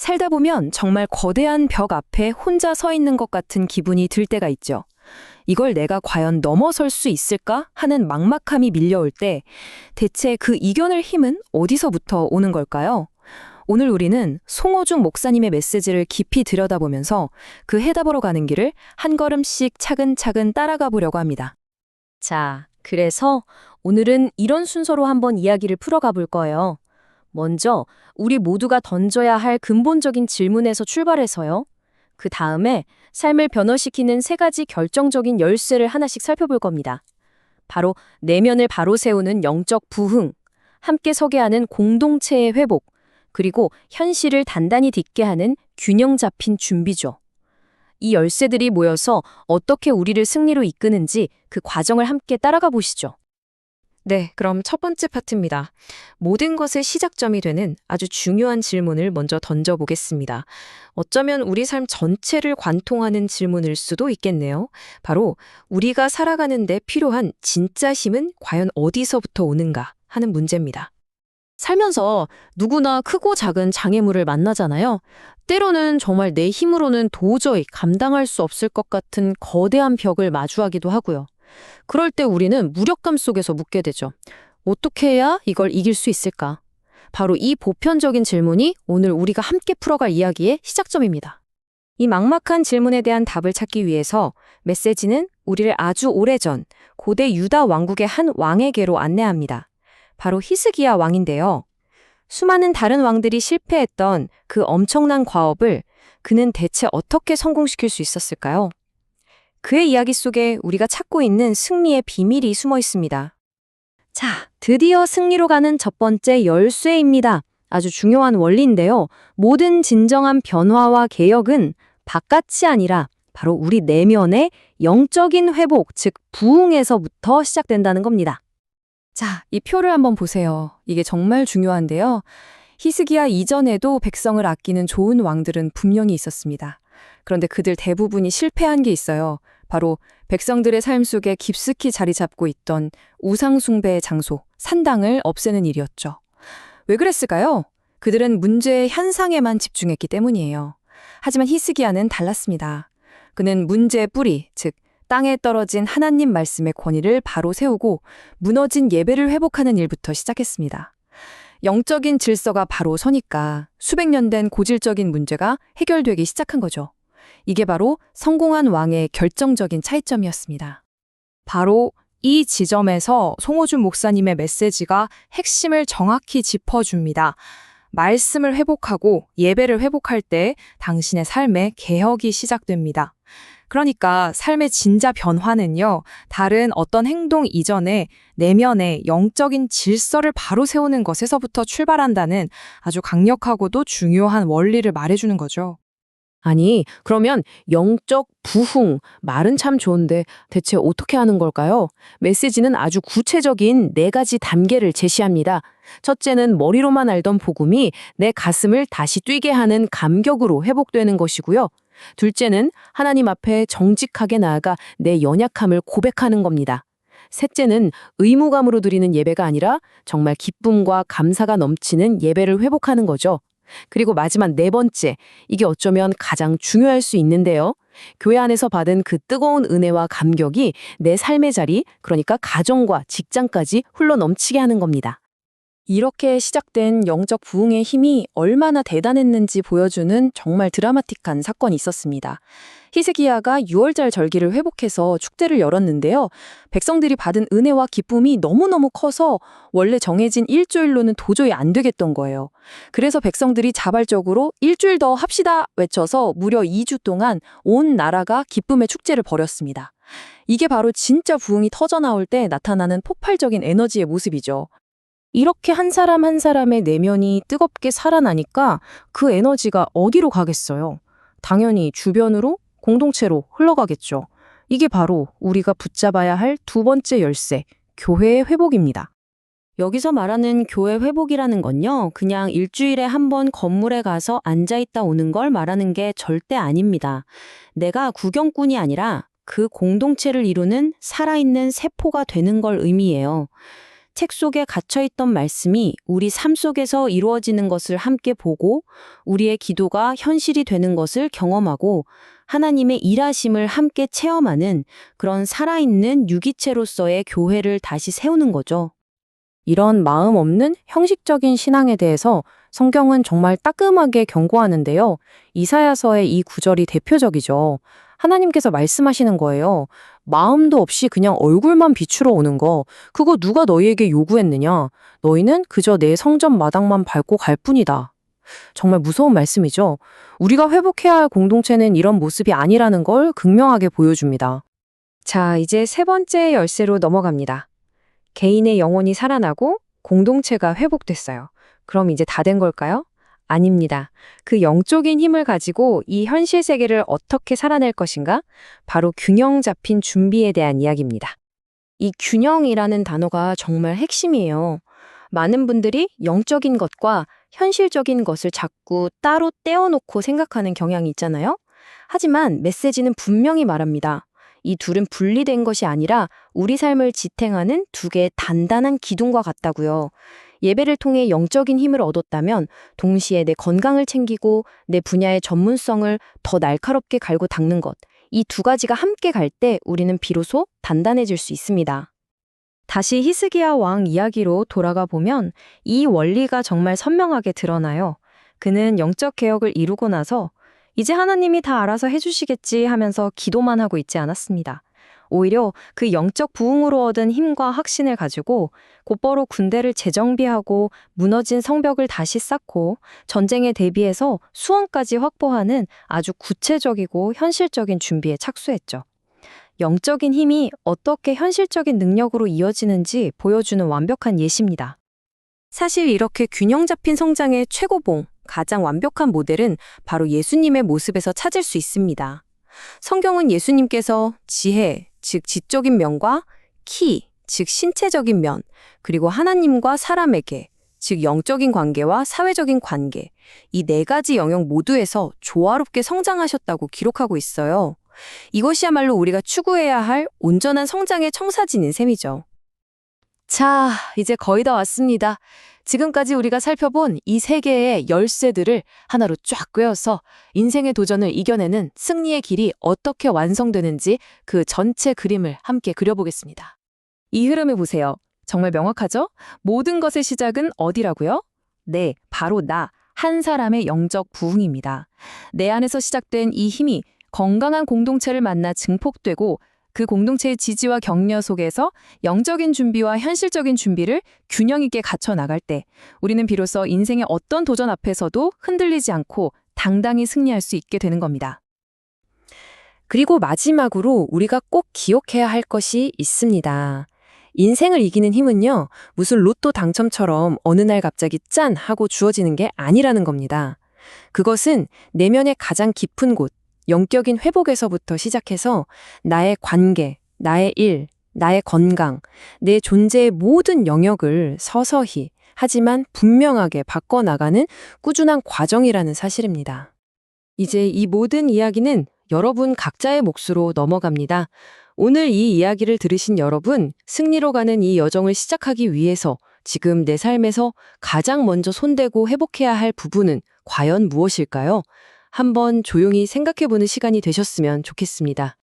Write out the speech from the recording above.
살다 보면 정말 거대한 벽 앞에 혼자 서 있는 것 같은 기분이 들 때가 있죠. 이걸 내가 과연 넘어설 수 있을까 하는 막막함이 밀려올 때 대체 그 이겨낼 힘은 어디서부터 오는 걸까요? 오늘 우리는 송호중 목사님의 메시지를 깊이 들여다보면서 그 해답으로 가는 길을 한 걸음씩 차근차근 따라가 보려고 합니다. 자, 그래서 오늘은 이런 순서로 한번 이야기를 풀어가 볼 거예요. 먼저 우리 모두가 던져야 할 근본적인 질문에서 출발해서요. 그 다음에 삶을 변화시키는 세 가지 결정적인 열쇠를 하나씩 살펴볼 겁니다. 바로 내면을 바로 세우는 영적 부흥, 함께 서게 하는 공동체의 회복, 그리고 현실을 단단히 딛게 하는 균형 잡힌 준비죠. 이 열쇠들이 모여서 어떻게 우리를 승리로 이끄는지 그 과정을 함께 따라가 보시죠. 네, 그럼 첫 번째 파트입니다. 모든 것의 시작점이 되는 아주 중요한 질문을 먼저 던져보겠습니다. 어쩌면 우리 삶 전체를 관통하는 질문일 수도 있겠네요. 바로 우리가 살아가는 데 필요한 진짜 힘은 과연 어디서부터 오는가 하는 문제입니다. 살면서 누구나 크고 작은 장애물을 만나잖아요. 때로는 정말 내 힘으로는 도저히 감당할 수 없을 것 같은 거대한 벽을 마주하기도 하고요. 그럴 때 우리는 무력감 속에서 묻게 되죠. 어떻게 해야 이걸 이길 수 있을까? 바로 이 보편적인 질문이 오늘 우리가 함께 풀어갈 이야기의 시작점입니다. 이 막막한 질문에 대한 답을 찾기 위해서 메시지는 우리를 아주 오래전 고대 유다 왕국의 한 왕에게로 안내합니다. 바로 히스기야 왕인데요. 수많은 다른 왕들이 실패했던 그 엄청난 과업을 그는 대체 어떻게 성공시킬 수 있었을까요? 그의 이야기 속에 우리가 찾고 있는 승리의 비밀이 숨어 있습니다. 자, 드디어 승리로 가는 첫 번째 열쇠입니다. 아주 중요한 원리인데요. 모든 진정한 변화와 개혁은 바깥이 아니라 바로 우리 내면의 영적인 회복, 즉 부흥에서부터 시작된다는 겁니다. 자, 이 표를 한번 보세요. 이게 정말 중요한데요. 히스기야 이전에도 백성을 아끼는 좋은 왕들은 분명히 있었습니다. 그런데 그들 대부분이 실패한 게 있어요. 바로 백성들의 삶 속에 깊숙이 자리 잡고 있던 우상 숭배의 장소, 산당을 없애는 일이었죠. 왜 그랬을까요? 그들은 문제의 현상에만 집중했기 때문이에요. 하지만 히스기야는 달랐습니다. 그는 문제의 뿌리, 즉 땅에 떨어진 하나님 말씀의 권위를 바로 세우고 무너진 예배를 회복하는 일부터 시작했습니다. 영적인 질서가 바로 서니까 수백 년 된 고질적인 문제가 해결되기 시작한 거죠. 이게 바로 성공한 왕의 결정적인 차이점이었습니다. 바로 이 지점에서 송호준 목사님의 메시지가 핵심을 정확히 짚어줍니다. 말씀을 회복하고 예배를 회복할 때 당신의 삶에 개혁이 시작됩니다. 그러니까 삶의 진짜 변화는요, 다른 어떤 행동 이전에 내면의 영적인 질서를 바로 세우는 것에서부터 출발한다는 아주 강력하고도 중요한 원리를 말해주는 거죠. 아니, 그러면 영적 부흥, 말은 참 좋은데 대체 어떻게 하는 걸까요? 메시지는 아주 구체적인 네 가지 단계를 제시합니다. 첫째는 머리로만 알던 복음이 내 가슴을 다시 뛰게 하는 감격으로 회복되는 것이고요. 둘째는 하나님 앞에 정직하게 나아가 내 연약함을 고백하는 겁니다. 셋째는 의무감으로 드리는 예배가 아니라 정말 기쁨과 감사가 넘치는 예배를 회복하는 거죠. 그리고 마지막 네 번째, 이게 어쩌면 가장 중요할 수 있는데요. 교회 안에서 받은 그 뜨거운 은혜와 감격이 내 삶의 자리, 그러니까 가정과 직장까지 흘러넘치게 하는 겁니다. 이렇게 시작된 영적 부흥의 힘이 얼마나 대단했는지 보여주는 정말 드라마틱한 사건이 있었습니다. 히스기야가 6월절 절기를 회복해서 축제를 열었는데요. 백성들이 받은 은혜와 기쁨이 너무너무 커서 원래 정해진 일주일로는 도저히 안 되겠던 거예요. 그래서 백성들이 자발적으로 일주일 더 합시다 외쳐서 무려 2주 동안 온 나라가 기쁨의 축제를 벌였습니다. 이게 바로 진짜 부흥이 터져나올 때 나타나는 폭발적인 에너지의 모습이죠. 이렇게 한 사람 한 사람의 내면이 뜨겁게 살아나니까 그 에너지가 어디로 가겠어요? 당연히 주변으로, 공동체로 흘러가겠죠. 이게 바로 우리가 붙잡아야 할 두 번째 열쇠, 교회의 회복입니다. 여기서 말하는 교회 회복이라는 건요, 그냥 일주일에 한 번 건물에 가서 앉아있다 오는 걸 말하는 게 절대 아닙니다. 내가 구경꾼이 아니라 그 공동체를 이루는 살아있는 세포가 되는 걸 의미해요. 책 속에 갇혀있던 말씀이 우리 삶 속에서 이루어지는 것을 함께 보고 우리의 기도가 현실이 되는 것을 경험하고 하나님의 일하심을 함께 체험하는 그런 살아있는 유기체로서의 교회를 다시 세우는 거죠. 이런 마음 없는 형식적인 신앙에 대해서 성경은 정말 따끔하게 경고하는데요. 이사야서의 이 구절이 대표적이죠. 하나님께서 말씀하시는 거예요. 마음도 없이 그냥 얼굴만 비추러 오는 거, 그거 누가 너희에게 요구했느냐? 너희는 그저 내 성전 마당만 밟고 갈 뿐이다. 정말 무서운 말씀이죠. 우리가 회복해야 할 공동체는 이런 모습이 아니라는 걸 극명하게 보여줍니다. 자, 이제 세 번째 열쇠로 넘어갑니다. 개인의 영혼이 살아나고 공동체가 회복됐어요. 그럼 이제 다 된 걸까요? 아닙니다. 그 영적인 힘을 가지고 이 현실 세계를 어떻게 살아낼 것인가? 바로 균형 잡힌 준비에 대한 이야기입니다. 이 균형이라는 단어가 정말 핵심이에요. 많은 분들이 영적인 것과 현실적인 것을 자꾸 따로 떼어놓고 생각하는 경향이 있잖아요. 하지만 메시지는 분명히 말합니다. 이 둘은 분리된 것이 아니라 우리 삶을 지탱하는 두 개의 단단한 기둥과 같다고요. 예배를 통해 영적인 힘을 얻었다면 동시에 내 건강을 챙기고 내 분야의 전문성을 더 날카롭게 갈고 닦는 것. 이 두 가지가 함께 갈 때 우리는 비로소 단단해질 수 있습니다. 다시 히스기야 왕 이야기로 돌아가 보면 이 원리가 정말 선명하게 드러나요. 그는 영적 개혁을 이루고 나서 이제 하나님이 다 알아서 해주시겠지 하면서 기도만 하고 있지 않았습니다. 오히려 그 영적 부흥으로 얻은 힘과 확신을 가지고 곧바로 군대를 재정비하고 무너진 성벽을 다시 쌓고 전쟁에 대비해서 수원까지 확보하는 아주 구체적이고 현실적인 준비에 착수했죠. 영적인 힘이 어떻게 현실적인 능력으로 이어지는지 보여주는 완벽한 예시입니다. 사실 이렇게 균형 잡힌 성장의 최고봉, 가장 완벽한 모델은 바로 예수님의 모습에서 찾을 수 있습니다. 성경은 예수님께서 지혜, 즉 지적인 면과 키, 즉 신체적인 면, 그리고 하나님과 사람에게, 즉 영적인 관계와 사회적인 관계, 이 네 가지 영역 모두에서 조화롭게 성장하셨다고 기록하고 있어요. 이것이야말로 우리가 추구해야 할 온전한 성장의 청사진인 셈이죠. 자, 이제 거의 다 왔습니다. 지금까지 우리가 살펴본 이 세 개의 열쇠들을 하나로 쫙 꿰어서 인생의 도전을 이겨내는 승리의 길이 어떻게 완성되는지 그 전체 그림을 함께 그려보겠습니다. 이 흐름을 보세요. 정말 명확하죠? 모든 것의 시작은 어디라고요? 네, 바로 한 사람의 영적 부흥입니다. 내 안에서 시작된 이 힘이 건강한 공동체를 만나 증폭되고 그 공동체의 지지와 격려 속에서 영적인 준비와 현실적인 준비를 균형 있게 갖춰 나갈 때 우리는 비로소 인생의 어떤 도전 앞에서도 흔들리지 않고 당당히 승리할 수 있게 되는 겁니다. 그리고 마지막으로 우리가 꼭 기억해야 할 것이 있습니다. 인생을 이기는 힘은요, 무슨 로또 당첨처럼 어느 날 갑자기 짠 하고 주어지는 게 아니라는 겁니다. 그것은 내면의 가장 깊은 곳, 영적인 회복에서부터 시작해서 나의 관계, 나의 일, 나의 건강, 내 존재의 모든 영역을 서서히 하지만 분명하게 바꿔나가는 꾸준한 과정이라는 사실입니다. 이제 이 모든 이야기는 여러분 각자의 몫으로 넘어갑니다. 오늘 이 이야기를 들으신 여러분, 승리로 가는 이 여정을 시작하기 위해서 지금 내 삶에서 가장 먼저 손대고 회복해야 할 부분은 과연 무엇일까요? 한번 조용히 생각해보는 시간이 되셨으면 좋겠습니다.